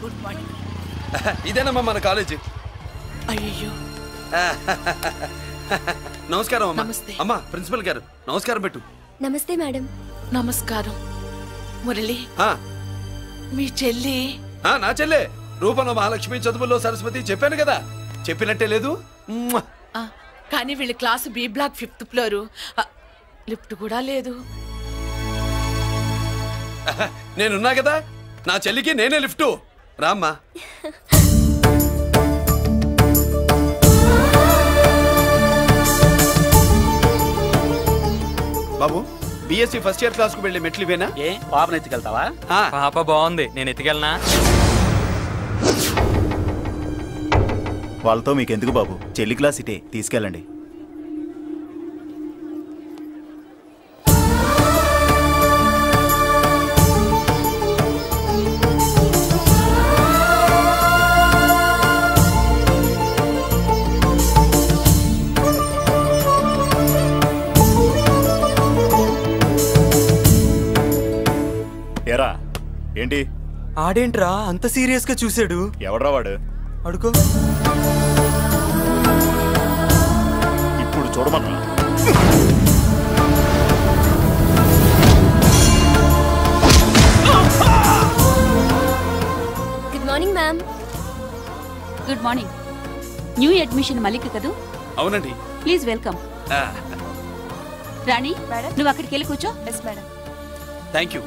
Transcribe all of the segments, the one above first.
Good morning. ఇదేనమ్మా మన college. అయ్యో నమస్కారం అమ్మా. నమస్తే. అమ్మా ప్రిన్సిపల్ గారు నమస్కారం పెట్టు. నమస్తే మేడం. నమస్కారం. మురళి ఆ, మీ చెల్లి నా చెల్లె రూపంలో మహాలక్ష్మి, చదువుల్లో సరస్వతి. చెప్పాను కదా, చెప్పినట్టే లేదు. కానీ వీళ్ళ class B block 5th floor. Lift కూడా లేదు. నేనున్నా కదా, నా చెల్లికి నేనే లిఫ్ట్. రామ్మా. బాబు బిఎస్సి ఫస్ట్ ఇయర్ క్లాస్ కు వెళ్ళి మెట్లు ఇవేనా? ఏ పాపను ఎత్తుకెళ్తావా? పాప బాగుంది, నేను ఎత్తుకెళ్ళనా? వాళ్ళతో మీకెందుకు బాబు, చెల్లి క్లాస్ ఇటే, తీసుకెళ్ళండి. ఎరా ఏంటి ఆడేంట్రా అంత సీరియస్ గా చూసాడు? ఎవడ్రా వాడు? అడుకో. ఇప్పుడు చూడమన్నా. Good morning ma'am. Good morning. New admission Mallika కదూ? అవునండి. Please welcome. రాణి నువ్వు అక్కడికి వెళ్ళి కూర్చో. Yes madam. Thank you.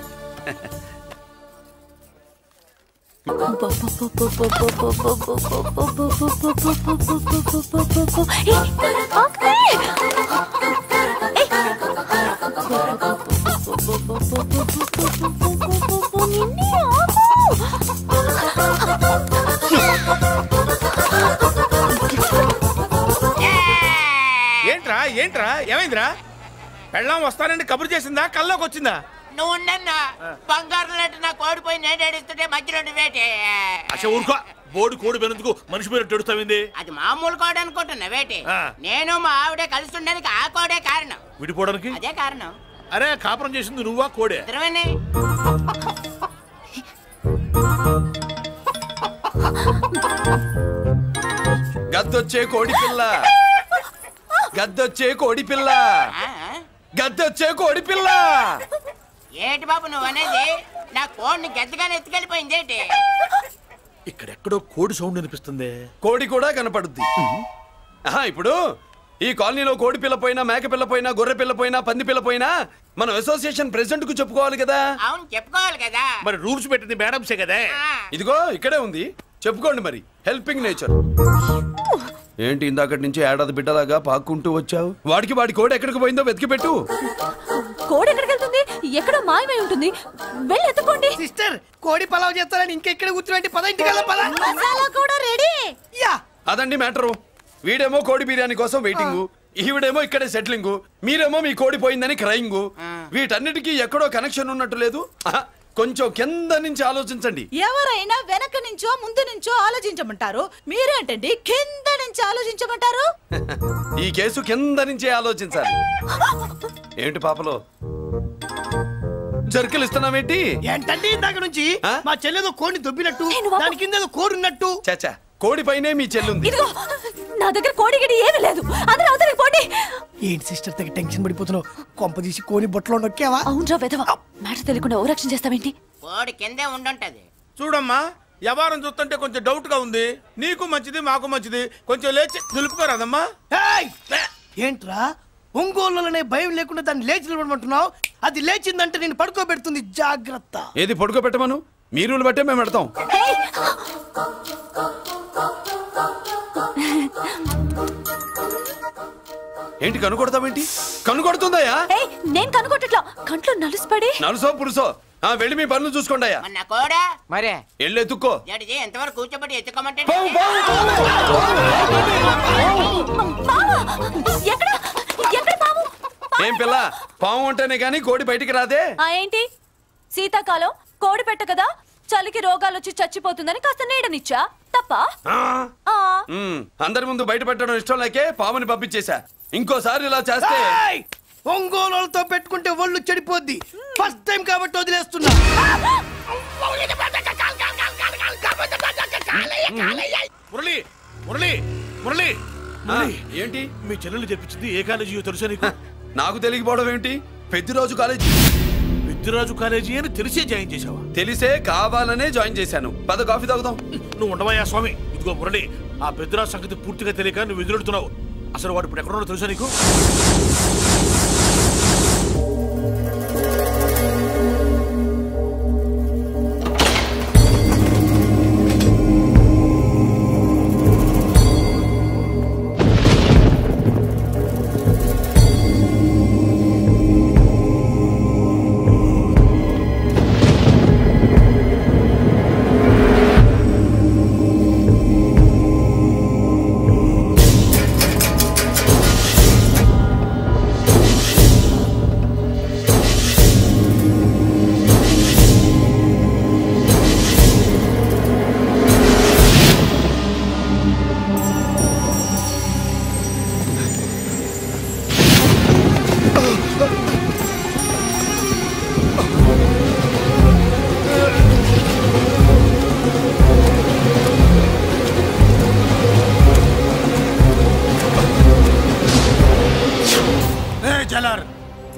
ఏంట్రా ఏంట్రా ఏమైందిరా? పెళ్ళాం వస్తానండి కబురు చేసిందా, కల్లోకి వచ్చిందా? నువ్వు ఉండన్నా బంగారం లాంటి నాకు ఓడిపోయి నేను ఏడుస్తుంటే మధ్యలో నువ్వేటే. అసలు ఊరుకో, బోడి కోడి పెనందుకు మనిషి మీద టెడుస్తావింది. అది మామూలు కోడి అనుకుంటున్నా వేటే. నేను మా ఆవిడే కలిసి ఉండడానికి ఆ కోడే కారణం. విడిపోవడానికి అదే కారణం. అరే కాపురం చేసింది నువ్వా కోడే? ఇద్దరమేనే. గద్దొచ్చే కోడి పిల్ల, గద్దొచ్చే కోడి పిల్ల, గద్దొచ్చే కోడి పిల్ల. ఏటి బాబు నువ్వు అనేది? నా కోడిని గద్దగానే ఎత్తుకెళ్ళిపోయింది ఏంటి? ఇక్కడెక్కడో కోడి సౌండ్ అనిపిస్తుంది. కోడి కూడా కనపడుద్ది. ఇప్పుడు ఈ కాలనీలో కోడి పిల్ల పోయినా, మేక పిల్ల పోయినా, గొర్రె పిల్ల పోయినా, పంది పిల్ల పోయినా మనం అసోసియేషన్ ప్రెసిడెంట్ కు చెప్పుకోవాలి కదా. అవును చెప్పుకోవాలి కదా. మరి రూల్స్ పెట్టింది మేడమ్సే కదా. ఇదిగో ఇక్కడే ఉంది, చెప్పుకోండి మరి. Helping nature. ఏంటి ఇందాకటి నుంచి ఏడాది బిడ్డలాగా పాక్కుంటూ వచ్చావు? వాడికి వాడి కోడి ఎక్కడికి పోయిందో వెతికి పెట్టు. కోడి ఎక్కడికి వెళ్తుంది? ఎక్కడో మాయమై ఉంటుంది. వెళ్ళి ఎత్తుకోండి. సిస్టర్ కోడి పలావ్ చేస్తారని ఇంకెక్కడ కూర్చోండి. పద ఇంటికి మసాలా కూడా రెడీ. అదండి మ్యాటరు. వీడేమో కోడి బిర్యానీ కోసం వెయిటింగ్, ఈవిడేమో ఇక్కడే సెటిలింగ్, మీరేమో మీ కోడి పోయిందని క్రయింగ్. వీటన్నిటికీ ఎక్కడో కనెక్షన్ ఉన్నట్టు లేదు. కొంచెం కింద నుంచి ఆలోచించండి. ఎవరైనా వెనక నుంచో ముందు నుంచో ఆలోచించమంటారు, మీరేంటండి కింద నుంచి ఆలోచించమంటారు? ఈ కేసు కింద నుంచే ఆలోచించాలి. ఏంటి పాపలో జర్కలు ఇస్తున్నావేంటి? ఏంటండి ఇందాక నుంచి మా చెల్లెదో కోడిని దొబ్బినట్టు, దాని కింద కోడి ఉన్నట్టు. చాచా, కోడి పైనే మీ చెల్లుంది. నా దగ్గర కోడి గిడి ఏమీ లేదు. అందరూ అవతలికి పోండి. ఏంటి సిస్టర్ దగ్గర టెన్షన్ పడిపోతున్నావు? కొంప తీసి కోని బొట్టలో నొక్కావా? అవునరా వెధవా, మ్యాటర్ తెలియకుండా ఓ రక్షణ చేస్తావేంటి? కోడి కిందే ఉండుంటది. చూడమ్మా, వ్యవహారం చూస్తుంటే కొంచెం డౌట్ గా ఉంది. నీకు మంచిది మాకు మంచిది, కొంచెం లేచి నిలుపుకోరాదమ్మా. ఏంట్రా ఒంగోలులోనే భయం లేకుండా దాన్ని లేచి నిలబడమంటున్నావు? అది లేచిందంటే నేను పడుకోబెడుతుంది, జాగ్రత్త. ఏది పడుకోబెట్టమను, మీ రూల్ బట్టే మేము పెడతాం. ఏంటి కనుకొడతావేంటి? కనుకొడుతుందయ్యా? నేను కనుకొట్టట్లా, కంట్లో నలుసుపడి. నలుసో పురుసో వెళ్ళి మీ పనులు చూసుకోండి అయ్యా. నా కోడా మరే వెళ్ళి ఎత్తుక్కో. జడిజీ ఎంతవరకు కూర్చోబెట్టి ఎత్తుకోమంటే ఏం పిల్ల, పాము అంటేనే గాని కోడి బయటికి రాదే. ఏంటి శీతాకాలం కోడి పెట్ట కదా, చలికి రోగాలు వచ్చి చచ్చిపోతుందని కాస్త నీడనిచ్చా తప్ప. అందరి ముందు బయట పెట్టడం ఇష్టం లేకే పాముని పంపించేశా. ఇంకోసారి ఇలా చేస్తే ఒంగోలుతో పెట్టుకుంటే ఒళ్ళు చెడిపోద్ది. ఫస్ట్ టైం కాబట్టి వదిలేస్తున్నా. మురళి మురళి మురళి ఏంటి మీ చెల్లెలు చెప్పించింది ఏ కాలేజీ తెలుసా నీకు? నాకు తెలియకపోవడం ఏంటి? పెద్దిరాజు కాలేజీ. పెద్దిరాజు కాలేజీ అని తెలిసే జాయిన్ చేసావా? తెలిసే కావాలనే జాయిన్ చేశాను. పద కాఫీ తాగుదాం. నువ్వు ఉండవయ్యా స్వామి. ఇదిగో మురళి, ఆ పెద్దిరాజు సంగతి పూర్తిగా తెలియక నువ్వు ఎదురెడుతున్నావు. అసలు వాడు ఇప్పుడు ఎక్కడున్నాడో తెలుసా నీకు?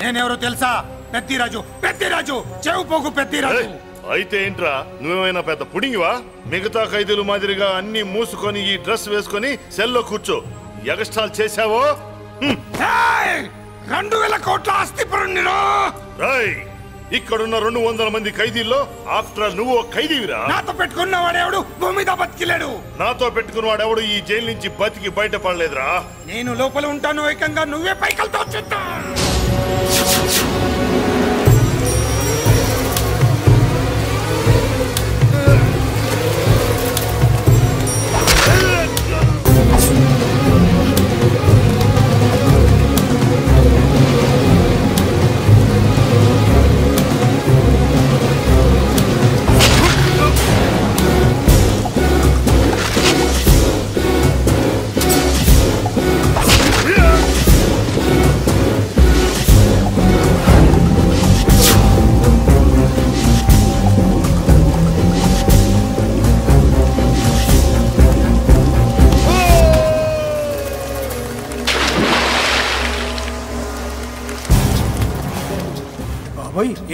నేనెవరో తెలుసా? పెద్దిరాజు, పెద్దిరాజు, చెవు పోగు పెద్దిరాజు. అయితే ఏంట్రా, నువ్వేమైనా పెద్ద పుడింగివా? మిగతా ఖైదీలు మాదిరిగా అన్ని మూసుకొని ఈ డ్రెస్ వేసుకొని సెల్లో కూర్చో. ఎగస్ట్రాల్ చేశావో 2000 కోట్ల ఆస్తి పరుణ్ణిరా. ఇక్కడున్న 200 మంది ఖైదీల్లో ఆఫ్టర్ నువ్వు ఒక ఖైదీవిరా. నాతో పెట్టుకున్నవాడెవడు భూమి మీద బతికిలేడు. నాతో పెట్టుకున్నవాడెవడు ఈ జైలు నుంచి బతికి బయటపడలేదురా. నేను లోపల ఉంటాను, ఏకంగా నువ్వే పైకలతో వచ్చేస్తా.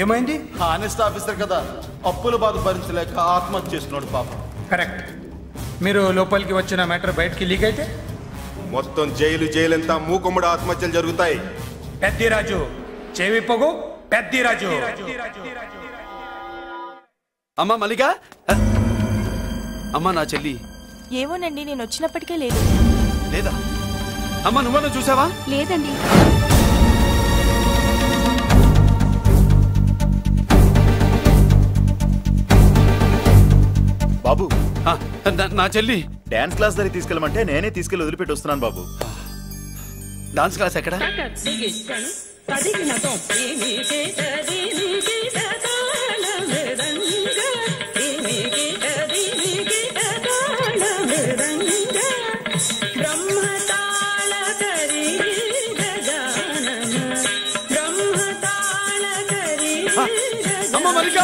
ఏమైంది? హానెస్ట్ ఆఫీసర్ కదా, అప్పుల బాధ భరించలేక ఆత్మహత్య చేస్తున్నాడు పాపం. కరెక్ట్. మీరు లోపలికి వచ్చిన మ్యాటర్ బయటికి లీక్ అయితే మొత్తం జైలు అంతా మూకుమ్మడి ఆత్మహత్యలు జరుగుతాయి. పెద్దిరాజు, చెవి పొగు పెద్దిరాజు. అమ్మా మల్లిక, అమ్మా నా చెల్లి. ఏమోనండి, నేను వచ్చినప్పటికే లేదు. లేదా? అమ్మా నువ్వన్నా చూసావా? లేదండి. బాబు, నా చెల్లి డాన్స్ క్లాస్ దగ్గర తీసుకెళ్ళమంటే నేనే తీసుకెళ్ళి వదిలిపెట్టి వస్తున్నాను బాబు. డాన్స్ క్లాస్ ఎక్కడ? అమ్మ మల్లిక,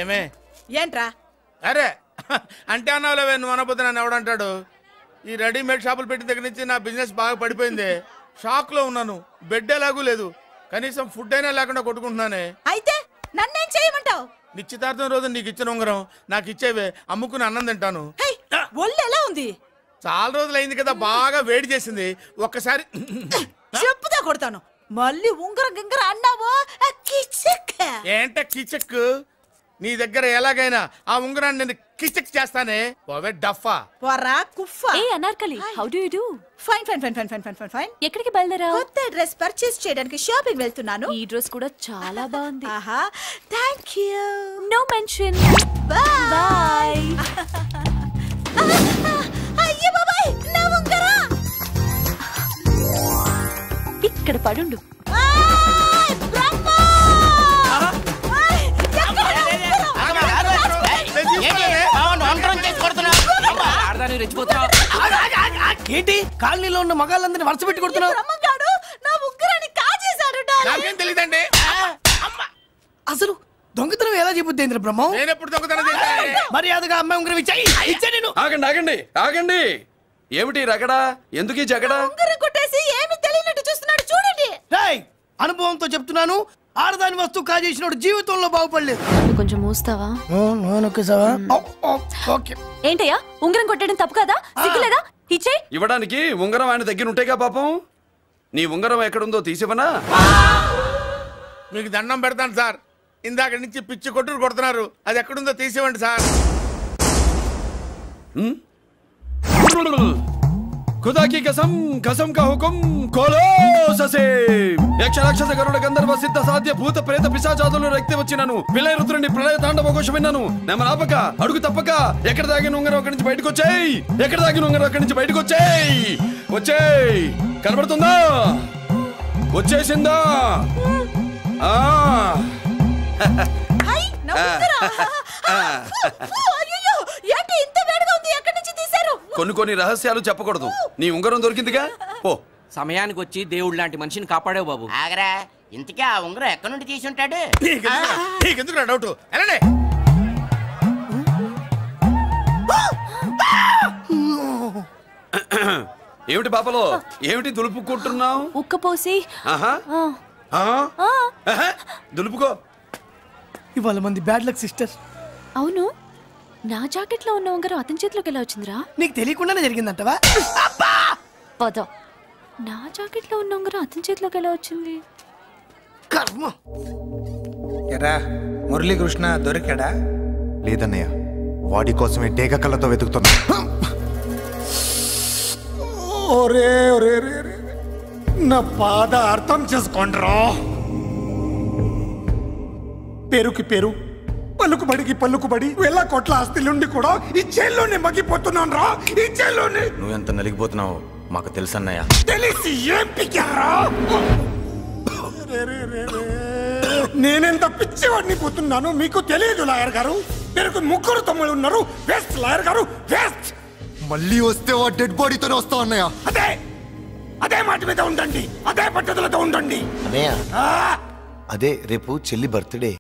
ఏమే ఏంట్రా? అరే అంటే అన్నావులేవే, నువ్వు అనబోతే నన్ను ఎవడంటాడు? ఈ రెడీమేడ్ షాపులు పెట్టిన దగ్గర నుంచి నా బిజినెస్ బాగా పడిపోయింది. షాక్ లో ఉన్నాను. బెడ్ ఎలాగూ లేదు, కనీసం ఫుడ్ అయినా లేకుండా కొట్టుకుంటున్నానే. అయితే నన్నేం చేయమంటావు? నిశ్చితార్థం రోజు నీకు ఇచ్చిన ఉంగరం నాకు ఇచ్చేవే, అమ్ముకుని అన్నం తింటాను. ఒళ్ళు ఎలా ఉంది? చాలా రోజులు అయింది కదా, బాగా వేడి చేసింది. ఒక్కసారి చెప్పుదా కొడతాను. మళ్ళీ ఉంగరం గింగర అన్నావో ఏంట కిచక్? నీ దగ్గర ఎలాగైనా ఆ ఉంగరాన్ని నేను కిచక్ చేస్తానే. పోవే డఫా. పోరా కుఫా. ఏ Anarkali, how do you do? Fine fine fine fine fine fine fine. ఎక్కడికి బయలుదేరావు? కొత్త డ్రెస్ పర్చేస్ చేయడానికి షాపింగ్ వెళ్తున్నాను. ఈ డ్రెస్ కూడా చాలా బాగుంది. ఆహా, థాంక్యూ. No mention. బై. అయ్యో బాబాయ్, నా ఉంగరా ఇక్కడ పడుండు. రెచ్చిపోతున్నావు. ఏంటి కాలనీలో ఉన్న మగాళ్ళందరినీ వరుస పెట్టి కొడుతున్నావు? బ్రహ్మంగాడు నా ఉంగరాన్ని కాజేశాడు డార్లింగ్. నాకేం తెలియదండి. అసలు దొంగతనం ఎలా చెబుద్ది బ్రహ్మం? నేను ఎప్పుడు దొంగతనం చేశాను? మర్యాదగా అమ్మాయి ఉంగరం ఇచ్చా నేను. ఆగండి ఆగండి ఆగండి. ఏమిటి రగడా? ఎందుకు ఈ జగడా? ఉంగరం కొట్టేసి ఏమీ తెలియనట్టు చూస్తున్నాడు చూడండి. రేయ్, అనుభవంతో చెప్తున్నాను, ఆడదాని వస్తువు కాజేసినోడు జీవితంలో బాగుపడలేదు. కొంచెం మూస్తావా? ఏంటయ్యా ఉంగరం కొట్టడం తప్పు కదా? సిగ్గులేదా? ఇచ్చే. ఇవ్వడానికి ఉంగరం ఆయన దగ్గర ఉంటేగా పాపం. నీ ఉంగరం ఎక్కడుందో తీసివనా? మీకు దండం పెడతాను సార్, ఇందాక నుంచి పిచ్చి కొట్టుడు కొడుతున్నారు, అది ఎక్కడుందో తీసివ్వండి సార్. खुदा की कसम कसम का हुकुम खोलो ससे यक्ष राक्षस गरुड़ गंधर्व सिद्ध साध्य भूत प्रेत पिशाचाదులు రక్తి వచ్చినాను విలయ రుద్రుని ప్రళయ తాండవ ఘోష విన్నాను నెమలాపక అడుగు తప్పక ఎక్కడ దాగిన ఉంగరం అక్కడి నుంచి బయటకు వచ్చేయ్ ఎక్కడ దాగిన ఉంగరం అక్కడి నుంచి బయటకు వచ్చేయ్ వచ్చేయ్ కనబడుతుందా వచ్చేసిందా ఆ హై నా ఉంగరం అయ్యో ఏంటి ఇంత వేడిగా ఉంది ఎక్కడి నుంచి తీశారు కొన్ని రహస్యాలు చెప్పకూడదు నీ ఉంగరం దొరికిందిగా పో సమయానికి వచ్చి దేవుడు లాంటి మనిషిని కాపాడావు బాబు ఆగరా ఇంతకీ ఆ ఉంగరం ఎక్కడి నుండి తీసి ఉంటాడు నీకెందుకు డౌట్ వెళ్ళండి ఏమిటి పాపలో ఏమిటి దులుపుకుంటున్నావు ఉక్కపోసి దులుపుకో ఇవాళ మంది బ్యాడ్ లక్ సిస్టర్ అవును నా జాకెట్ లో ఉన్న ఉంగరం అతని చేతిలోకి ఎలా వచ్చిందిరా నీకు తెలియకుండానే జరిగిందంటవా పద నా జాకెట్ లో ఉన్న ఉంగరం అతని చేతిలోకి ఎలా వచ్చింది కర్మ ఎరా మురళీకృష్ణ దొరికాడా లేదన్నయ్య వాడి కోసమే డేగ కళ్ళతో వెతుకుతున్నా ఒరే ఒరే నా బాధ అర్థం చేసుకోండిరా పేరుకి పేరు పలుకుబడికి పలుకుబడి వేల కోట్ల ఆస్తిలుండి కూడా ఈ జైల్లోనే మగ్గిపోతున్నాను రా ఈ జైల్లోనే నువ్వెంత నలిగిపోతున్నావు మాకు తెలుసన్నయ్య తెలిసి ఏం పిక్కారా నేనెంత పిచ్చివాడిని పోతున్నాను మీకు తెలియదు లాయర్ గారు మీరు ముగ్గురు తమ్ముళ్ళు ఉన్నారు వేస్ట్ లాయర్ గారు వేస్ట్ మళ్ళీ వస్తే ఆ డెడ్ బాడీతోనే వస్తావు అన్నయ్య అదే మాట మీద ఉండండి అదే పట్టుదలతో ఉండండి అన్నయ్య అదే రేపు చెల్లి బర్త్డే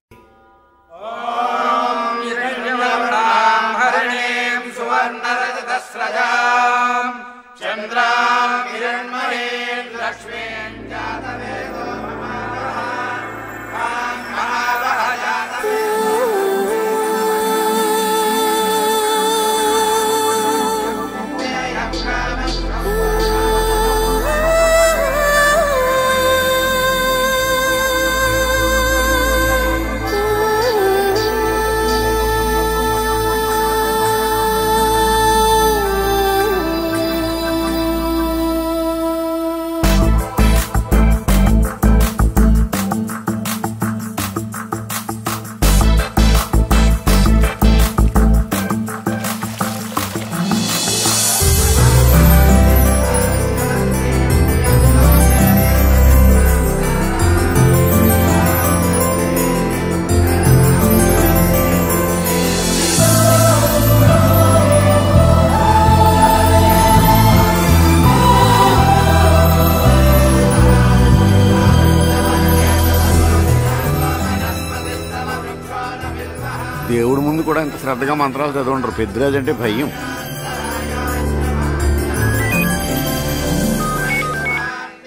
దేవుడి ముందు కూడా ఇంత శ్రద్ధగా మంత్రాలు చదవంటారు పెద్దరాజు అంటే భయం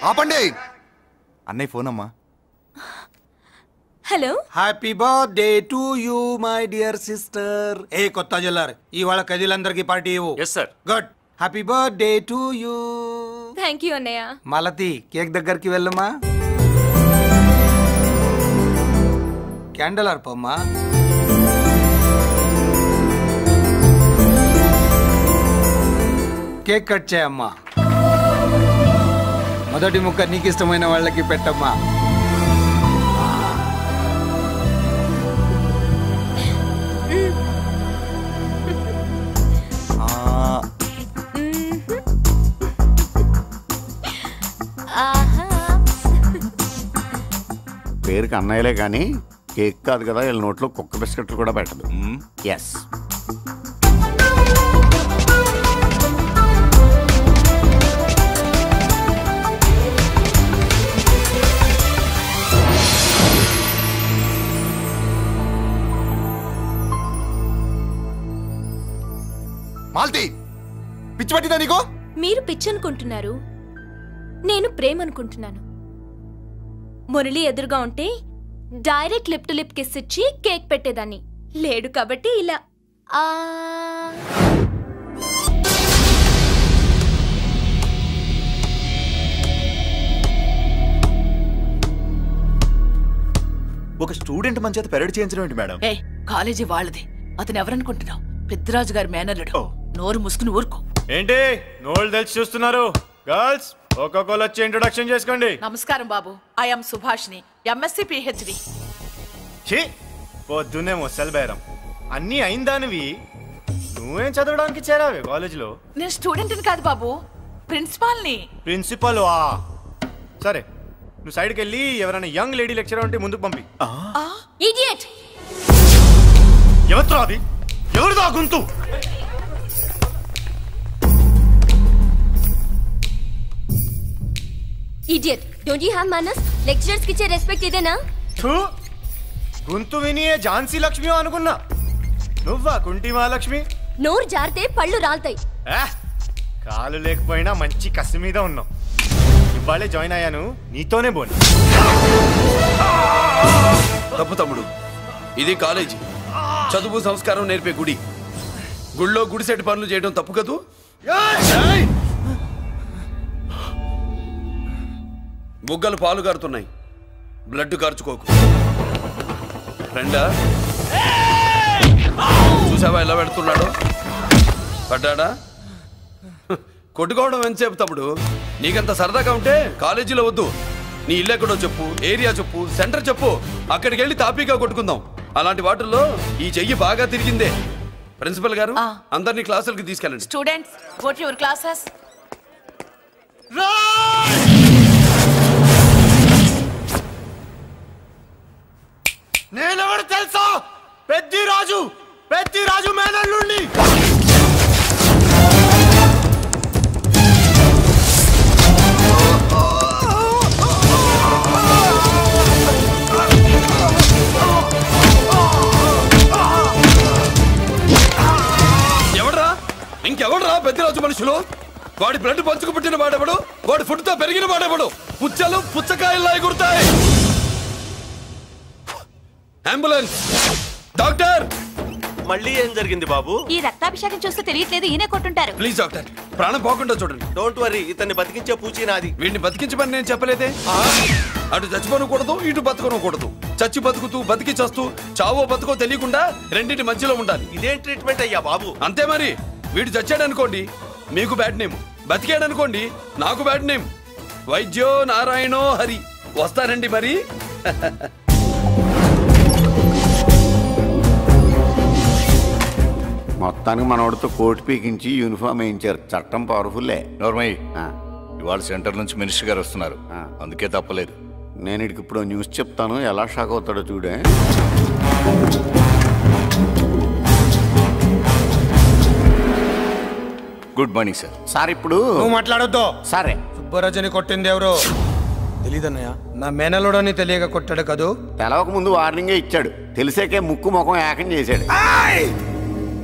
ఆపండి అన్నయ్య ఫోన్ అమ్మా hello happy birthday to you my dear sister ఏ కొత్త జల్లార్ ఇవాళ కదిలందరికీ పార్టీ ఇవ్వు yes sir good happy birthday to you thank you అన్నయ్య మాలతి కేక్ దగ్గరికి వెళ్ళమ్మా క్యాండల్ అర్పమ్మా కేక్ కట్ చేయమ్మా మొదటి ముక్క నీకు ఇష్టమైన వాళ్ళకి పెట్టమ్మా పేరుకి అన్నయ్యలే కానీ కేక్ కాదు కదా వీళ్ళ నోట్లో కుక్క బిస్కెట్లు కూడా పెట్టదు ఎస్ పిచ్చి పట్టిందా నీకు? మీరు పిచ్చి అనుకుంటున్నారు, నేను ప్రేమ అనుకుంటున్నాను. మురళి ఎదురుగా ఉంటే direct lip to lip kiss ఇచ్చి కేక్ పెట్టేదాన్ని. లేడు కాబట్టి ఇలా ఒక స్టూడెంట్ మన చేత పెరడ్ చేయించడం ఏంటి మేడం? ఏ కాలేజీ వాళ్ళది, అతను ఎవరనుకుంటున్నావు? పెద్దరాజు గారి మేనల్లుడు. నోరు ముసుకుని ఊరుకో. ఏంటి నోళ్ళు తెలిసి చూస్తున్నారు? గర్ల్స్ ఒక్కొక్కరు వచ్చి ఇంట్రొడక్షన్ చేసుకోండి. నమస్కారం బాబు, ఐఎమ్ సుభాష్ని, ఎంఎస్సి పిహెచ్డి. పొద్దున్నే మొసలు బేరం అన్నీ అయిందానివి, నువ్వేం చదవడానికి చేరావే కాలేజీలో? నేను స్టూడెంట్ని కాదు బాబు, ప్రిన్సిపాల్ని. ప్రిన్సిపల్ సరే, నువ్వు సైడ్కి వెళ్ళి ఎవరైనా యంగ్ లేడీ లెక్చరర్ ఉంటే ముందుకు పంపి. ఇడియట్! ఎవరితో అది? ఎవరిదో ఆ గొంతు? ఇడియట్! డోంట్ యు హావ్ మనస్? లెక్చరర్స్ కి ఇచ్చే రెస్పెక్ట్ ఇదేనా? గొంతు విని ఝాన్సీ లక్ష్మి అనుకున్నా, నువ్వా కుంటి మహాలక్ష్మి? నోరు జారితే పళ్ళు రాల్తాయి. కాలు లేకపోయినా మంచి కసి మీద ఉన్నావు. ఇవాళే జాయిన్ అయ్యాను, నీతోనే బోని. తప్పు తమ్ముడు, ఇది కాలేజీ, చదువు సంస్కారం నేర్పే గుడి. గుళ్ళో గుడిసెట్ పనులు చేయడం తప్పు కదూ? బుగ్గలు పాలు గారుతున్నాయి, బ్లడ్ కార్చుకోకు. ఫ్రెండా, చూసావా ఎలా పెడుతున్నాడు? పడ్డాడా? కొట్టుకోవడం ఎంతసేపు తమ్ముడు? నీకంత సరదాగా ఉంటే కాలేజీలో వద్దు. నీ ఇల్లు ఎక్కడో చెప్పు, ఏరియా చెప్పు, సెంటర్ చెప్పు, అక్కడికి వెళ్ళి తాపీగా కొట్టుకుందాం. అలాంటి వాటిల్లో ఈ చెయ్యి బాగా తిరిగిందే. ప్రిన్సిపల్ గారు, అందరినీ క్లాసులకి తీసుకెళ్ళండి. Students, go to your classes. నేనెవరు తెలుసా? పెద్దిరాజు, పెద్దిరాజు మేనల్లుండి. ఎవడ్రా? ఇంకెవడ్రా పెద్దిరాజు మనుషులు? వాడి బ్లడ్ పంచుకు పుట్టిన వాడెవడు? వాడి ఫుడ్తో పెరిగిన వాడెవడు? పుచ్చలు పుచ్చకాయల్లా ఎగురుతాయి. అంబులెన్స్! డాక్టర్! మళ్ళీ ఏం జరిగింది బాబు? ఈ రక్తాభిషేకం చూస్తే తెలియట్లేదు, ఈయనే కొట్టుంటారు. ప్లీజ్ డాక్టర్, ప్రాణం పోకుండా చూడండి. డోంట్ వరీ, ఇతన్ని బతికించే పూచి నాది. వీడిని బతికించమని నేను చెప్పలేదే. అటు చచ్చిపోనకూడదు, ఇటు బతకనకూడదు. చచ్చి బతుకుతూ బతికి చస్తూ చావో బతుకో తెలియకుండా రెండింటి మధ్యలో ఉండాలి. ఇదేం ట్రీట్మెంట్ అయ్యా బాబు? అంతే మరి. వీడు చచ్చాడనుకోండి మీకు బ్యాడ్ నేమ్, బతికాడనుకోండి నాకు బ్యాడ్ నేమ్. వైద్యో నారాయణో హరి. వస్తారండి మరి. మొత్తానికి మనోడితో కోట్ పీకించి యూనిఫామ్ వేయించారు. చట్టం పవర్ఫుల్లే. నోర్మయ్య, ఇవాళ సెంటర్ నుంచి మినిస్టర్ గారు వస్తున్నారు, అందుకే తప్పలేదు. నేను ఇడికి ఇప్పుడు న్యూస్ చెప్తాను, ఎలా షాక్ అవుతాడో చూడే. Good morning sir. సార్ ఇప్పుడు నువ్వు మాట్లాడొద్దు. సరే. సుబ్బరాజుని కొట్టింది ఎవరు? తెలీదన్నయ్య. నా మేనలోడని తెలియక కొట్టాడు కదూ. తెలవక ముందు వార్నింగే ఇచ్చాడు, తెలిసాకే ముక్కు ముఖం ఏకం చేశాడు.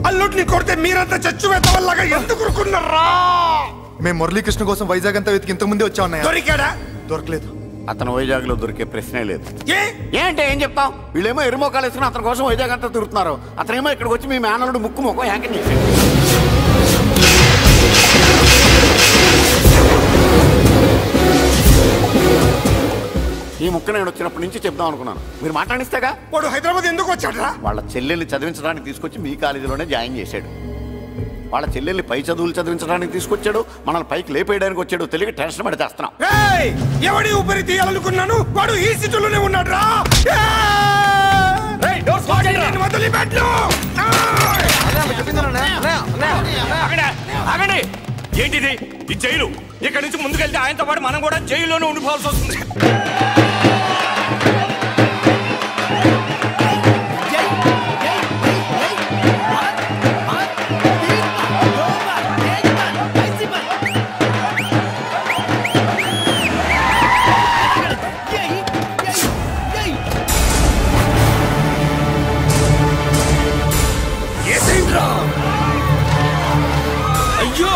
అల్లుడిని కొడితే మీరంతా చచ్చు వెతవల్లాగా ఎందుకు ఊరుకున్నారా? మేము మురళీకృష్ణ కోసం వైజాగ్ అంతా వెతికి ఇంతకు ముందే వచ్చా ఉన్నాయా? దొరికాడా? దొరకలేదు. అతను వైజాగ్ లో దొరికే ప్రశ్నే లేదు. ఏంటే ఏం చెప్తాం? వీళ్ళేమో ఎరుమోకాలు వేసుకుని అతని కోసం వైజాగ్ అంతా తిరుగుతున్నారు. అతనేమో ఇక్కడికి వచ్చి మీ మేనలుడు ముక్కు ముఖం ఏకం చేశాడు. ఈ ముక్క నేను వచ్చినప్పటి నుంచి చెప్దాం అనుకున్నాను, మీరు మాట్లాడిస్తేగా. వాడు హైదరాబాద్ ఎందుకు వచ్చాడరా? వాళ్ళ చెల్లెల్ని చదివించడానికి తీసుకొచ్చి మీ కాలేజీలోనే జాయిన్ చేశాడు. వాళ్ళ చెల్లెల్ని పై చదువులు చదివించడానికి తీసుకొచ్చాడు, మనల్ని పైకి లేపేయడానికి వచ్చాడు. తెలియక టెన్షన్ పడి చేస్తున్నాం. ఎవడి ఊపిరి తీయాలనుకున్నాను, వాడు ఈ సిటీలోనే ఉన్నాడు రా. ఏంటిది? ఈ జైలు. ఇక్కడి నుంచి ముందుకెళ్తే ఆయనతో పాటు మనం కూడా జైల్లోనే ఉండిపోవాల్సి వస్తుంది. అయ్యో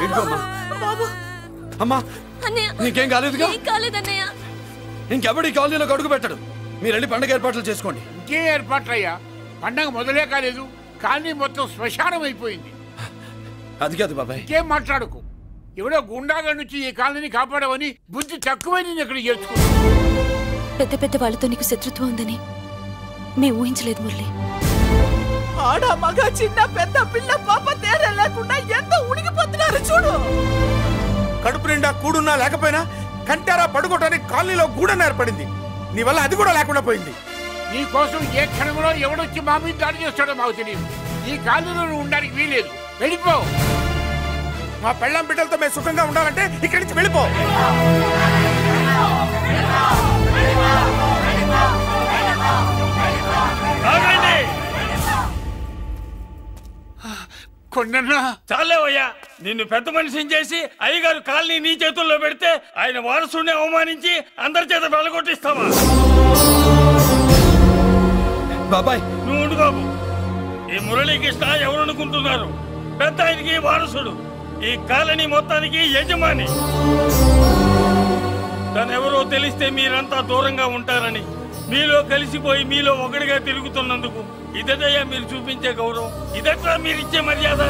ఇదిగోమ్మా. బాబు అమ్మా అన్నయ్య నీకేం కాలేదుగా? ఏం కాలేదన్నయ్య. ఇంకెవడి కాలనీలోకి అడుగు పెట్టడు. మీరు వెళ్ళి పండుగ ఏర్పాట్లు చేసుకోండి. ఇంకే ఏర్పాట్లయ్యా? పండగ మొదలే కాలేదు కానీ మొత్తం శ్మశానం అయిపోయింది. అది కాదు బాబాయ్. ఇంకేం మాట్లాడుకు. ఎవడో గుండాగా నుంచి ఈ కాలనీని కాపాడవని బుద్ధి తక్కువై నేను ఇక్కడ చేర్చుకున్నా. పెద్ద పెద్ద వాళ్ళతో నీకు శత్రుత్వం ఉందని మేము ఊహించలేదు మురళి. ఆడ మగ చిన్న పెద్ద పిల్ల పాప తేడా లేకుండా ఎంత ఉడికిపోతున్నారు చూడు. కడుపు నిండా కూడున్నా లేకపోయినా కంటారా పడుకోవటానికి కాలనీలో గూడన ఏర్పడింది. నీ వల్ల అది కూడా లేకుండా పోయింది. నీ కోసం ఏ క్షణంలో ఎవడొచ్చి మా మీద దాడి చేస్తాడో మాకు తెలియదు. ఈ కాలనీలో నువ్వు ఉండడానికి వీలేదు. వెళ్ళిపో. మా పెళ్ళాం బిడ్డలతో మేము సుఖంగా ఉండాలంటే ఇక్కడి నుంచి వెళ్ళిపో. కొండన్నా చాలేవయ్యా. నిన్ను పెద్ద మనిషిని చేసి అయ్యగారు కాలనీ నీ చేతుల్లో పెడితే ఆయన వారసుని అవమానించి అందరి చేత వెళ్ళగొట్టిస్తావా? బాబాయ్ నువ్వు ఉండు బాబు. ఈ మురళీకృష్ణ ఎవరనుకుంటున్నారు? పెద్ద ఆయనకి వారసుడు, ఈ కాలనీ మొత్తానికి యజమాని. తనెవరో తెలిస్తే మీరంతా దూరంగా ఉంటారని మీలో కలిసిపోయి మీలో ఒకటిగా తిరుగుతున్నందుకు ఇదయ్యా మీరు చూపించే గౌరవం. ఇదట్లా మీరిచ్చే మర్యాద.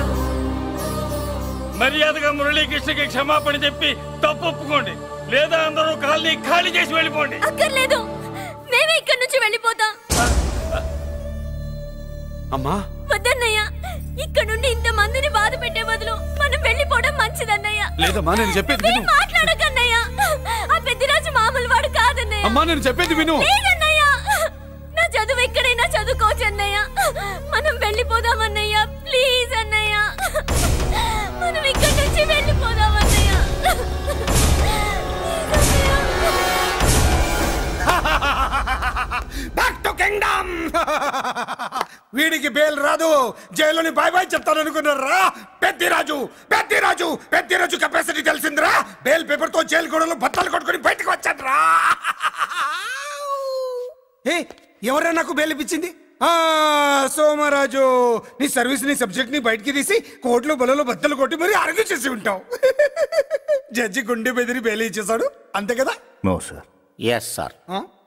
మర్యాదగా మురళీకృష్ణకి క్షమాపణ చెప్పి తప్పు ఒప్పుకోండి, లేదా అందరూ కాలనీ ఖాళీ చేసి వెళ్ళిపోండి. అక్కర్లేదు, మేమే ఇక్కడి నుంచి వెళ్ళిపోతాం. అమ్మా వద్దన్నయ్య, ఇక్కడ నుండి ఇంత మందిని బాధ పెట్టే బదులు మనం వెళ్ళిపోవడం మంచిదన్నయ్య. లేదమ్మా నేను చెప్పేది విను. మాట్లాడకన్నయ్య, ఆ పెద్దిరాజు మామూలు వాడు కాదన్నయ్య. అమ్మా నేను చెప్పేది విను. లేదన్నయ్య, నా చదువు ఎక్కడైనా చదువుకోవచ్చు అన్నయ్య. మనం వెళ్ళిపోదామన్నయ్య, ప్లీజ్ అన్నయ్య. మనం ఇక్కడి నుంచి వెళ్ళిపోదామన్నయ్య. Back to kingdom. వీడికి బెయిల్ రాదు, జైలుని బాయ్ బాయ్ చెప్తాను అనుకున్నారా? పెద్దిరాజు పెద్దిరాజు పెద్దిరాజు కెపాసిటీ తెలిసిందిరా. బెయిల్ పేపర్ తో జైలు గోడలు బట్టలు కొట్టుకుని బయటకు వచ్చాడ్రా. ఏ ఎవరా నాకు బెయిల్ ఇప్పించింది? సోమరాజు, నీ సర్వీస్ నీ సబ్జెక్ట్ ని బయటికి తీసి కోర్టులో బలలో బద్దలు కొట్టి మరి అరుగు చేసి ఉంటావు. జడ్జి గుండె బెదిరి బెయిల్ ఇచ్చేసాడు, అంతే కదా? No sir. Yes sir.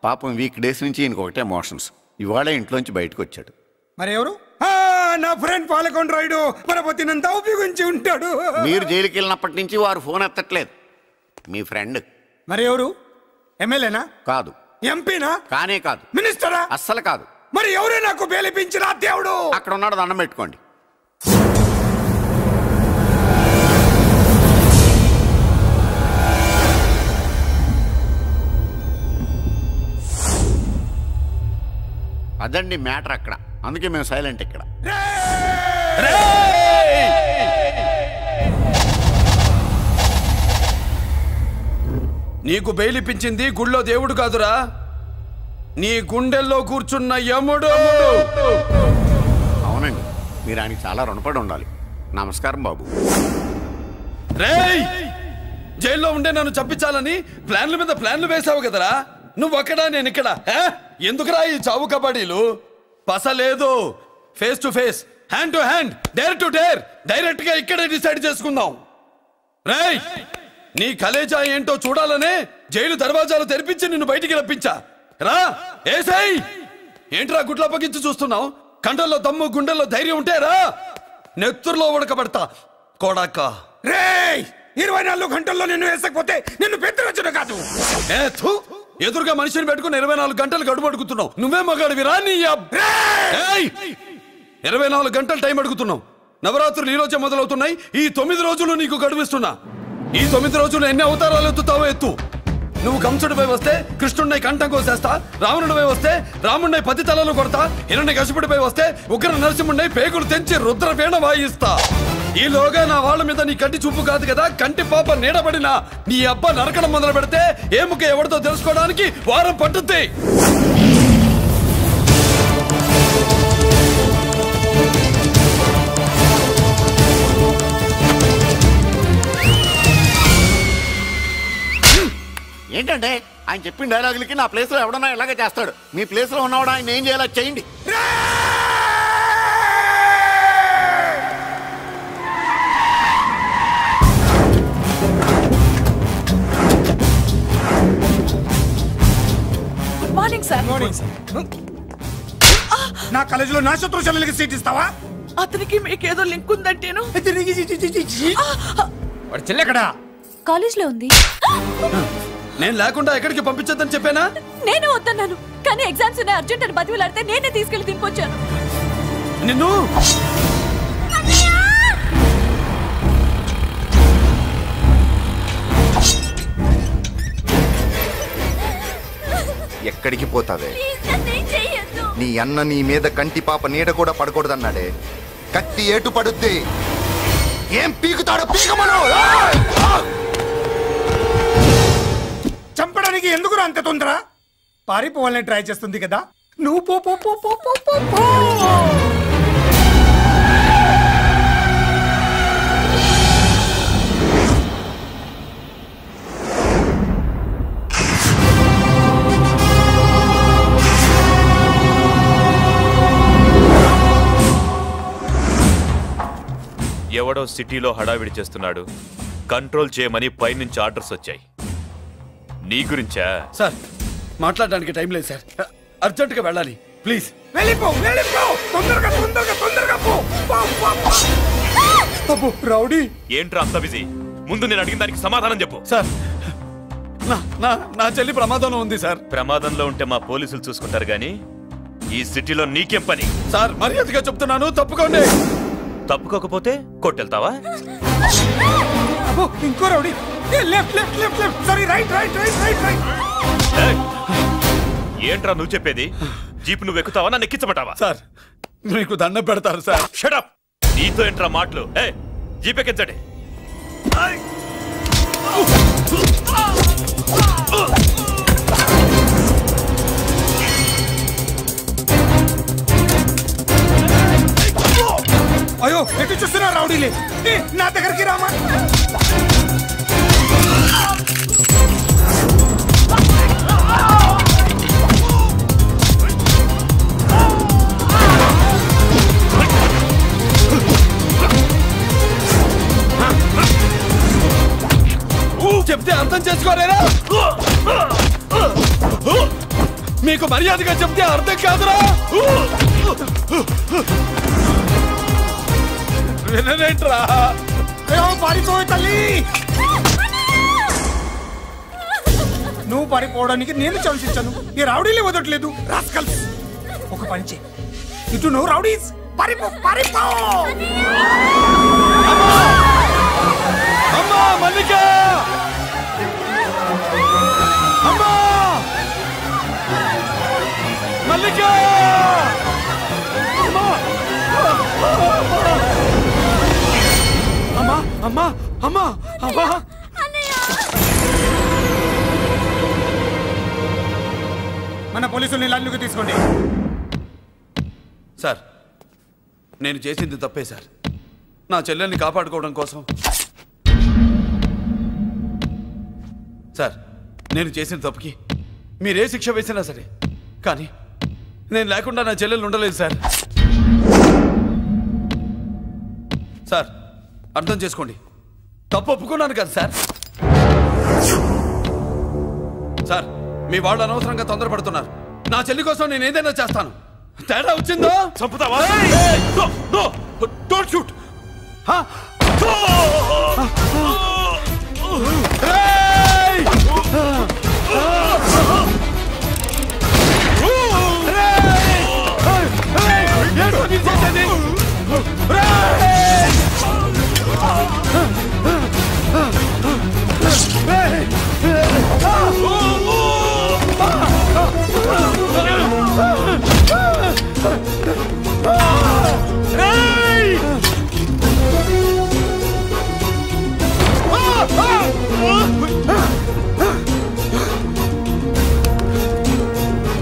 పాపం వీక్ డేస్ నుంచి ఈయనకు ఒకటే మోషన్స్. ఇవాళ ఇంట్లోంచి బయటకు వచ్చాడు. మరి ఎవరు? నా ఫ్రెండ్ పాలకొండ రాయుడు పరపతినంతా ఉపయోగించి ఉంటాడు. మీరు జైలుకి వెళ్ళినప్పటి నుంచి వారు ఫోన్ ఎత్తట్లేదు. మీ ఫ్రెండ్. మరి ఎవరు? ఎమ్మెల్యేనా? కాదు. ఎంపీనా? కానే కాదు. మినిస్టరా? అస్సలు కాదు. మరి ఎవరే నాకు బేలిపించిన దేవుడు? అక్కడ ఉన్నాడు, దండం పెట్టుకోండి. అదండి మ్యాటర్ అక్కడ. అందుకే మేము సైలెంట్ ఇక్కడ. నీకు బెయిలిపించింది గుళ్ళో దేవుడు కాదురా, నీ గుండెల్లో కూర్చున్న యముడు. అవునండి, మీరు ఆయనకి చాలా రుణపడి ఉండాలి. నమస్కారం బాబు. రేయ్, జైల్లో ఉండే నన్ను చంపించాలని ప్లాన్ల మీద ప్లాన్లు వేసావు కదరా. నువ్వు అక్కడ నేను ఇక్కడ. ఎందుకురా ఈ చావు కబడ్డీలు? పసలేదు. Face to face, hand to hand, dare to dare, direct గా ఇక్కడే డిసైడ్ చేసుకుందాం. రేయ్, నీ కలేజా ఏంటో చూడాలనే జైలు దర్వాజాలు తెరిపించి నిన్ను బయటికి రప్పించా. రా ఏసై. ఏంట్రా గుడ్ల పగించి చూస్తున్నావు? కండల్లో దమ్ము గుండెల్లో ధైర్యం ఉంటే రా, నెత్తురులో ఉడకబడతా కొడాక. రేయ్, 24 గంటల్లో నిన్ను వేసకపోతే నిన్ను పెద్దరొచ్చును కాదు. ఎదురుగా మనిషిని పెట్టుకుని 24 గంటలు గడుపు అడుగుతున్నావు. నువ్వే మగాడివిరా నీ 24 గంటలు టైం అడుగుతున్నావు. నవరాత్రులు ఈ రోజే మొదలవుతున్నాయి. ఈ 9 రోజులు నీకు గడువిస్తున్నా. ఈ 9 రోజులు ఎన్ని అవతారాలు ఎత్తుతావో ఎత్తు. నువ్వు కంసుడిపై వస్తే కృష్ణుడిని కంఠం కోసేస్తా, రావణుడిపై వస్తే రాముడిని 10 తలలు కొడతా, హిరణ్యకశిపుడిపై వస్తే ఉగ్ర నరసింహుడిని పేగులు తెంచి రుద్రవీణ వాయిస్తా. ఈలోగా నా వాళ్ళ మీద నీ కంటి చూపు కాదు కదా, కంటి పాప నీడబడినా నీ అబ్బ నరకడం మొదలు పెడితే ఏముక ఎవరితో తెలుసుకోవడానికి వారం పట్టుద్ది. ఏంటంటే ఆయన చెప్పిన డైలాగులకి నా ప్లేస్ లో ఎవడన్నా ఇలాగే చేస్తాడు. మీ ప్లేస్ లో ఉన్నవాడు ఆయన ఏం చేయాలో చేయండి. నా కాలేజీలో నా శత్రు చెల్లెలకి సీట్ ఇస్తావా? అతనికి మీకేదో లింక్ ఉందంటేను. వాడు చెల్లెక్కడా? కాలేజ్ లో ఉంది. నేను లేకుండా ఎక్కడికి పంపించొద్దని చెప్పానా? నేను వద్దన్నాను, కానీ ఎగ్జామ్స్ ఉన్నాయి అర్జెంట్ అని బతిలాడితే నేనే తీసుకెళ్లి దింపొచ్చాను. నిన్ను ఎక్కడికి పోతావే? నీ అన్న నీ మీద కంటి పాప నీడ కూడా పడకూడదన్నాడే. కత్తి ఏటు పడుద్ది. ఏం పీకుతాడో పీకమను. చంపడానికి ఎందుకు అంత తొందర? పారిపోవాలని ట్రై చేస్తుంది కదా. నువ్వు పో పో పో పో పో పో పో. ఎవడో సిటీలో హడావిడి చేస్తున్నాడు, కంట్రోల్ చేయమని పైనుంచి ఆర్డర్స్ వచ్చాయి. నీ గురించా? సార్ మాట్లాడడానికి టైం లేదు సార్, అర్జెంటుగా వెళ్ళాలి ప్లీజ్. వెళ్ళిపో వెళ్ళిపో, తొందరగా తొందరగా తొందరగా పో. రౌడీ ఏంట్రా అంత బిజీ? ముందు నేను అడిగిన దానికి సమాధానం చెప్పు. సార్ నా చెల్లి ప్రమాదంలో ఉంది సార్. ప్రమాదంలో ఉంటే మా పోలీసులు చూసుకుంటారు గానీ ఈ సిటీలో నీకేం పని? సార్ మర్యాదగా చెప్తున్నాను, తప్పుకోండి. తప్పుకోకపోతే కొట్టెళ్తావా? ఇంకో rowdy. Left left left left, sorry right right right right right. ఏంట్రా నువ్వు చెప్పేది? జీప్ నువ్వు ఎక్కుతావా, నన్ను ఎక్కించమంటావా? సార్ మీకు దండం పెడతారు సార్. Shut up. నీతో ఏంట్రా మాటలు? జీప్ ఎక్కించండి. అయ్యో ఎటు చూస్తున్నా రౌడీలే, నా దగ్గరికి రామా. చెప్తే అర్థం చేసుకోలేరా? మీకు మర్యాదగా చెప్తే అర్థం కాదురా? వినరేంట్రా? పారిపోయి తల్లి, నువ్వు పారిపోవడానికి నేను ఛాన్స్ ఇచ్చాను, ఈ రౌడీలే వదలట్లేదు. రాస్కల్స్, ఒక పని చేయి, ఇటు నువ్వు రౌడీస్ పారిపో పారిపో. అమ్మా మల్లిక, అమ్మా మల్లిక, అమ్మా అమ్మా అమ్మా అమ్మా. మన పోలీసుల్ని లైన్లోకి తీసుకోండి. సార్ నేను చేసింది తప్పే సార్. నా చెల్లెల్ని కాపాడుకోవడం కోసం సార్ నేను చేసిన తప్పుకి మీరే శిక్ష వేసినా సరే, కానీ నేను లేకుండా నా చెల్లెలు ఉండలేదు సార్. సార్ అర్థం చేసుకోండి, తప్పు ఒప్పుకున్నాను కదా సార్. సార్ మీ వాళ్ళు అనవసరంగా తొందరపడుతున్నారు. నా చెల్లి కోసం నేను ఏదైనా చేస్తాను. తేడా వచ్చిందో చంపుతావా? Don't shoot.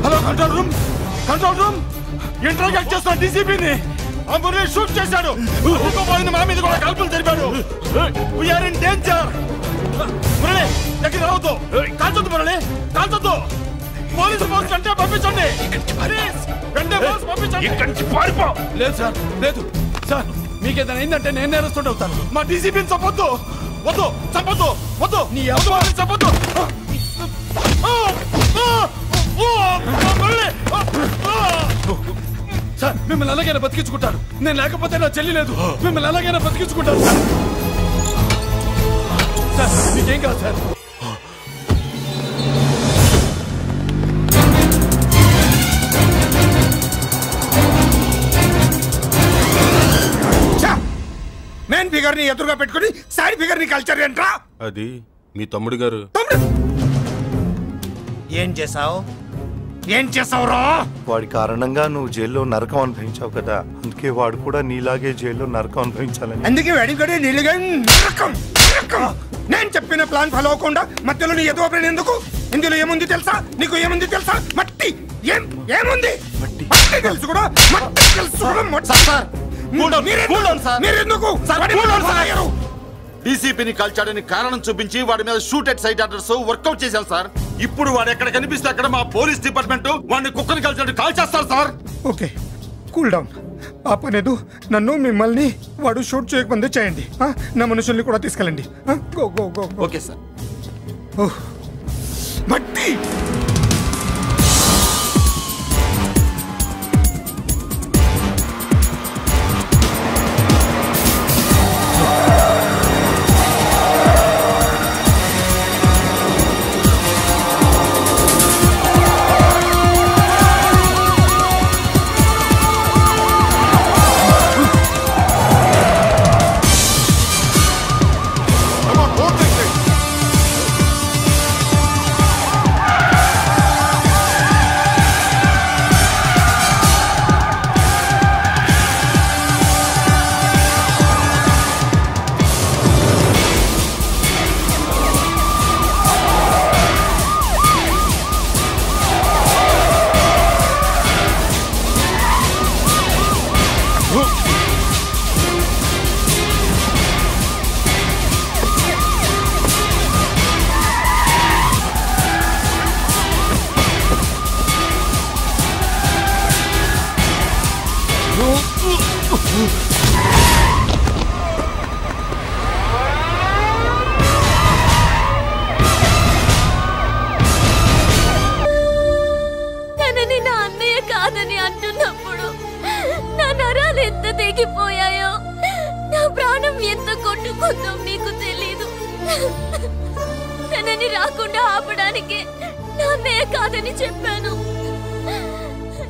Hello control room, control room. Interact చేస్తున్న డీసీపీని మురళి షూట్ చేశాడు. పోయింది, మా మీద కూడా కాల్పులు జరిపాడు. We're in danger. మురళి దగ్గర రావద్దు, కాల్చొద్దు మురళి, కాల్చొద్దు. పోలీసు ఫోర్స్ అంటే పంపించండి, వెంటనే ఫోర్స్ పంపించండి. ఇక్కడి నుంచి పారిపో. లేదు సార్, లేదు సార్, మీకేదైనా అయిందంటే నేను నేరస్తుడు అవుతాను. మా డీసీపీని చంపొద్దు, వద్దు, చంపొద్దు, వద్దు, నీ ఎవరు చంపొద్దు. సార్ మిమ్మల్ని అలాగైనా బతికించుకుంటాను. నేను లేకపోతే నా చెల్లి లేదు. మిమ్మల్ని అలాగైనా బతికించుకుంటాను సార్. మీకేం కాదు సార్. మెయిన్ ఫిగర్ ని ఎదురుగా పెట్టుకుని సైడ్ ఫిగర్ ని కల్చర్ ఏంట్రా? అది మీ తమ్ముడు గారు. ఏం చేసావు? ఏం చేసావురా? వాడి కారణంగా నువ్వు జైల్లో నరకం అనుభవించావు కదా, అందుకే వాడు కూడా నీలాగే జైల్లో నరకం అనుభవించాలని. అందుకే వెడిగడే నీళ్ళగా నరకం నరకం. నేను చెప్పిన ప్లాన్ ఫాలో అవ్వకుండా మధ్యలో నీ ఎదురు ఓపెన్ ఎందుకు? ఇందులో ఏముంది తెలుసా? నీకు ఏముంది తెలుసా? మట్టి. ఏముంది? మట్టి తెలుసు కూడా. మట్టి తెలుసు కూడా. డీసీపీని కాల్చాడని కారణం చూపించి వాడి మీద shoot at sight orders workout చేశాం సార్. ఇప్పుడు వాడు ఎక్కడ కనిపిస్తే అక్కడ మా పోలీస్ డిపార్ట్మెంట్ వాడిని కుక్కని కాల్చాడు కాల్ చేస్తారు సార్. Okay, cool down. ఆ పనేదు నన్ను మిమ్మల్ని వాడు షూట్ చేయకముందే చేయండి. నా మనుషుల్ని కూడా తీసుకెళ్ళండి. Go go go. Okay sir. మట్టి తనని నా అన్నయ్య కాదని అంటున్నప్పుడు నా నరాలు ఎంత తెగిపోయాయో, నా ప్రాణం ఎంత కొట్టుకుందో మీకు తెలీదు. తనని రాకుండా ఆపడానికి నా అన్నయ్య కాదని చెప్పాను.